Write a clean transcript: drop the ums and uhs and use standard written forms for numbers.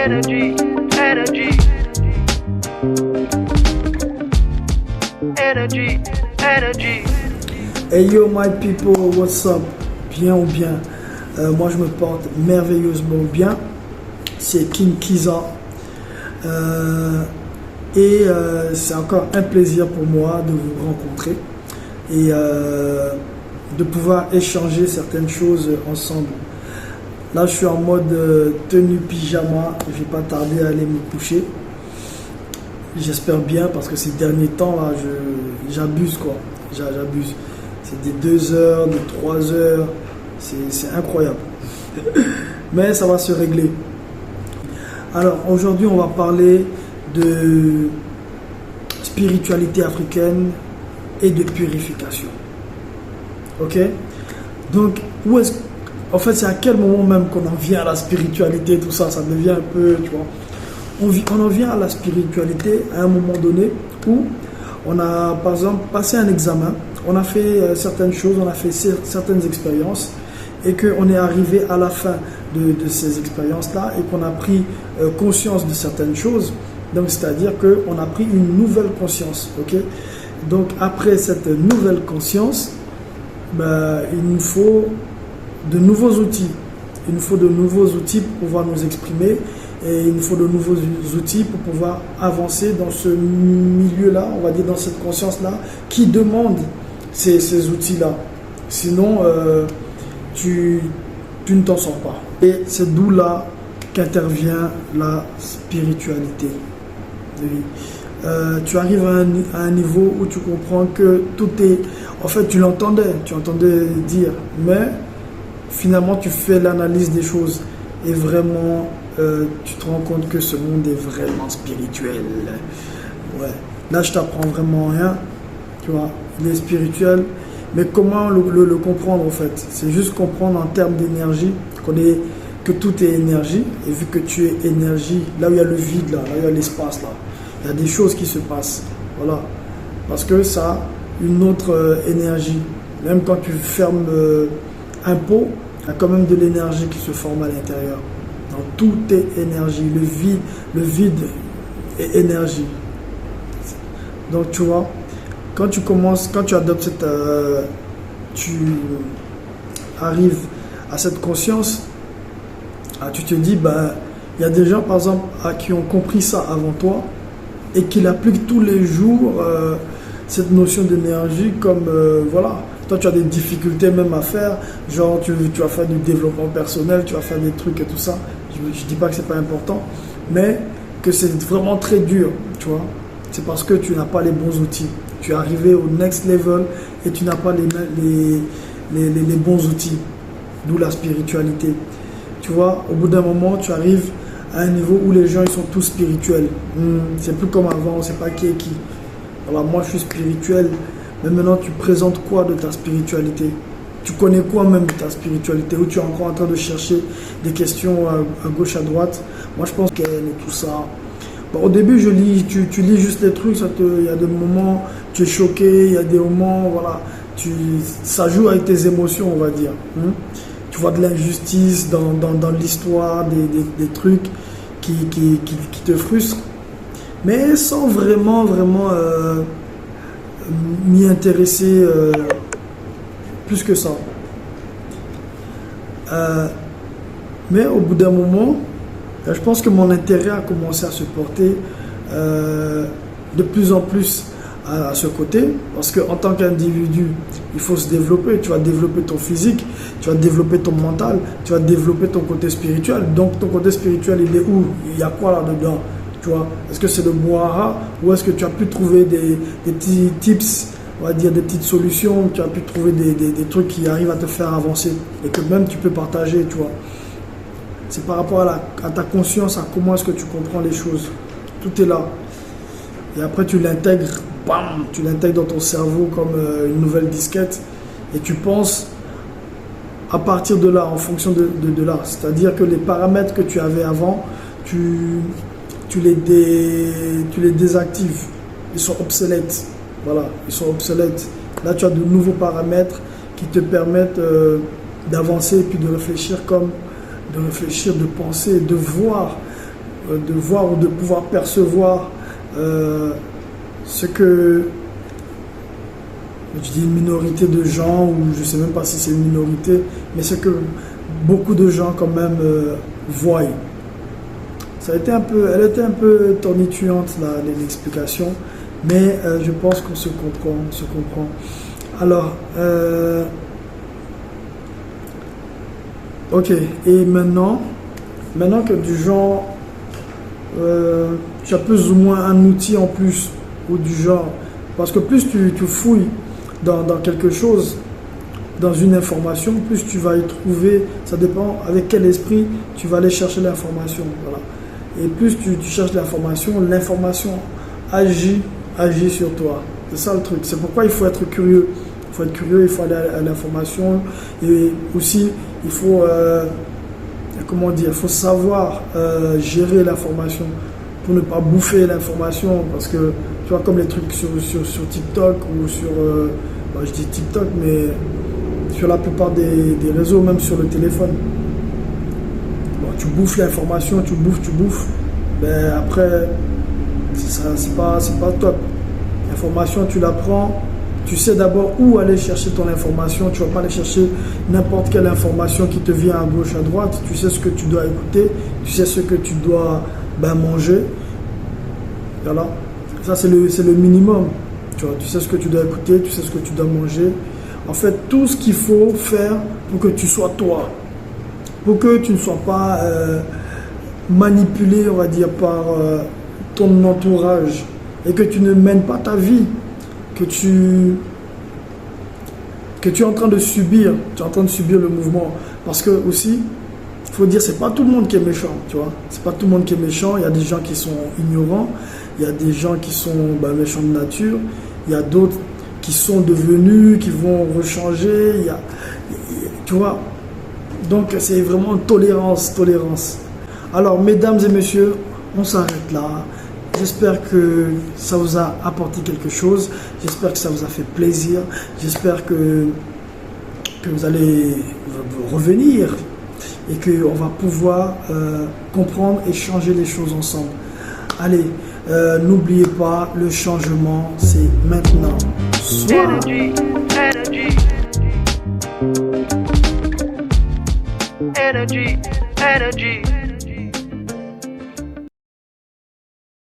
Energy, energy, energy, energy. Hey yo my people, what's up? Bien ou bien? Moi je me porte merveilleusement bien. C'est King Kiza. C'est encore un plaisir pour moi de vous rencontrer et de pouvoir échanger certaines choses ensemble. Là je suis en mode tenue pyjama, je vais pas tarder à aller me coucher. J'espère bien parce que ces derniers temps là j'abuse quoi, j'abuse. C'est des 2 heures, des 3 heures, c'est incroyable. Mais ça va se régler. Alors aujourd'hui on va parler de spiritualité africaine et de purification. Ok? Donc en fait c'est à quel moment même qu'on en vient à la spiritualité, tout ça, ça devient un peu, tu vois. On en vient à la spiritualité à un moment donné où on a par exemple passé un examen, on a fait certaines choses, on a fait certaines expériences et qu'on est arrivé à la fin de ces expériences-là et qu'on a pris conscience de certaines choses. Donc c'est-à-dire qu'on a pris une nouvelle conscience. Ok? Donc après cette nouvelle conscience, il nous faut de nouveaux outils. Il nous faut de nouveaux outils pour pouvoir nous exprimer et il nous faut de nouveaux outils pour pouvoir avancer dans ce milieu-là, on va dire dans cette conscience-là, qui demande ces outils-là. Sinon, tu ne t'en sors pas. Et c'est d'où là qu'intervient la spiritualité. Tu arrives à un niveau où tu comprends que tout est... En fait, tu entendais dire, mais finalement, tu fais l'analyse des choses et vraiment, tu te rends compte que ce monde est vraiment spirituel. Ouais. Là, je t'apprends vraiment rien, tu vois. Il est spirituel, mais comment le comprendre en fait? C'est juste comprendre en termes d'énergie, que tout est énergie, et vu que tu es énergie, là où il y a le vide, là où il y a l'espace, là, il y a des choses qui se passent, voilà, parce que ça a une autre énergie. Même quand tu fermes un pot, il y a quand même de l'énergie qui se forme à l'intérieur. Donc tout est énergie, le vide est énergie. Donc tu vois, quand tu adoptes tu arrives à cette conscience, tu te dis, il y a des gens par exemple qui ont compris ça avant toi et qui l'appliquent tous les jours, cette notion d'énergie comme, voilà, toi tu as des difficultés même à faire, genre tu vas faire du développement personnel, tu vas faire des trucs et tout ça, je dis pas que c'est pas important, mais que c'est vraiment très dur, tu vois, c'est parce que tu n'as pas les bons outils, tu es arrivé au next level et tu n'as pas les bons outils, d'où la spiritualité. Tu vois, au bout d'un moment, tu arrives à un niveau où les gens ils sont tous spirituels. C'est plus comme avant, on ne sait pas qui est qui. Alors moi, je suis spirituel, mais maintenant, tu présentes quoi de ta spiritualité? Tu connais quoi même de ta spiritualité? Ou tu es encore en train de chercher des questions à gauche, à droite? Moi, je pense qu'elle est tout ça. Au début, tu lis juste les trucs, il y a des moments, tu es choqué, il y a des moments, voilà, ça joue avec tes émotions, on va dire. Tu vois de l'injustice dans l'histoire, des trucs qui te frustrent, mais sans vraiment m'y intéresser plus que ça. Mais au bout d'un moment, je pense que mon intérêt a commencé à se porter de plus en plus à ce côté, parce qu'en tant qu'individu, il faut se développer. Tu vas développer ton physique, tu vas développer ton mental, tu vas développer ton côté spirituel. Donc ton côté spirituel, il est où? Il y a quoi là-dedans? Tu vois? Est-ce que c'est le Mohara ou est-ce que tu as pu trouver des petits tips, on va dire des petites solutions, tu as pu trouver des trucs qui arrivent à te faire avancer et que même tu peux partager, tu vois? C'est par rapport à ta conscience, à comment est-ce que tu comprends les choses. Tout est là. Et après, tu l'intègres, bam, tu l'intègres dans ton cerveau comme une nouvelle disquette. Et tu penses à partir de là, en fonction de là. C'est-à-dire que les paramètres que tu avais avant, tu les désactives. Ils sont obsolètes. Voilà, ils sont obsolètes. Là, tu as de nouveaux paramètres qui te permettent d'avancer et puis de réfléchir, de penser, de voir de voir ou de pouvoir percevoir ce que, je dis une minorité de gens, ou je ne sais même pas si c'est une minorité, mais ce que beaucoup de gens quand même voient. Elle était un peu tornituante l'explication, mais je pense qu'on se comprend. Alors, ok, et maintenant que du genre, tu as plus ou moins un outil en plus, ou du genre, parce que plus tu fouilles dans quelque chose, dans une information, plus tu vas y trouver, ça dépend avec quel esprit tu vas aller chercher l'information. Voilà. Et plus tu cherches l'information agit sur toi. C'est ça le truc. C'est pourquoi il faut être curieux. Il faut être curieux, il faut aller à l'information. Et aussi, il faut, il faut savoir gérer l'information pour ne pas bouffer l'information. Parce que, tu vois, comme les trucs sur TikTok ou sur, je dis TikTok, mais sur la plupart des réseaux, même sur le téléphone. Bon, tu bouffes l'information, tu bouffes, mais après, c'est pas top. L'information, tu la prends, tu sais d'abord où aller chercher ton information. Tu ne vas pas aller chercher n'importe quelle information qui te vient à gauche, à droite. Tu sais ce que tu dois écouter, tu sais ce que tu dois manger. Voilà. Ça, c'est le minimum. Tu vois, tu sais ce que tu dois écouter, tu sais ce que tu dois manger. En fait, tout ce qu'il faut faire pour que tu sois toi. Pour que tu ne sois pas manipulé, on va dire, par ton entourage. Et que tu ne mènes pas ta vie. Que tu es en train de subir. Tu es en train de subir le mouvement. Parce que aussi, il faut dire, c'est pas tout le monde qui est méchant. Tu vois, c'est pas tout le monde qui est méchant. Il y a des gens qui sont ignorants. Il y a des gens qui sont méchants de nature. Il y a d'autres qui sont devenus, qui vont rechanger. Tu vois. Donc, c'est vraiment tolérance. Alors, mesdames et messieurs, on s'arrête là. J'espère que ça vous a apporté quelque chose. J'espère que ça vous a fait plaisir. J'espère que vous allez revenir et qu'on va pouvoir comprendre et changer les choses ensemble. Allez, n'oubliez pas, le changement, c'est maintenant. Soit. Energy.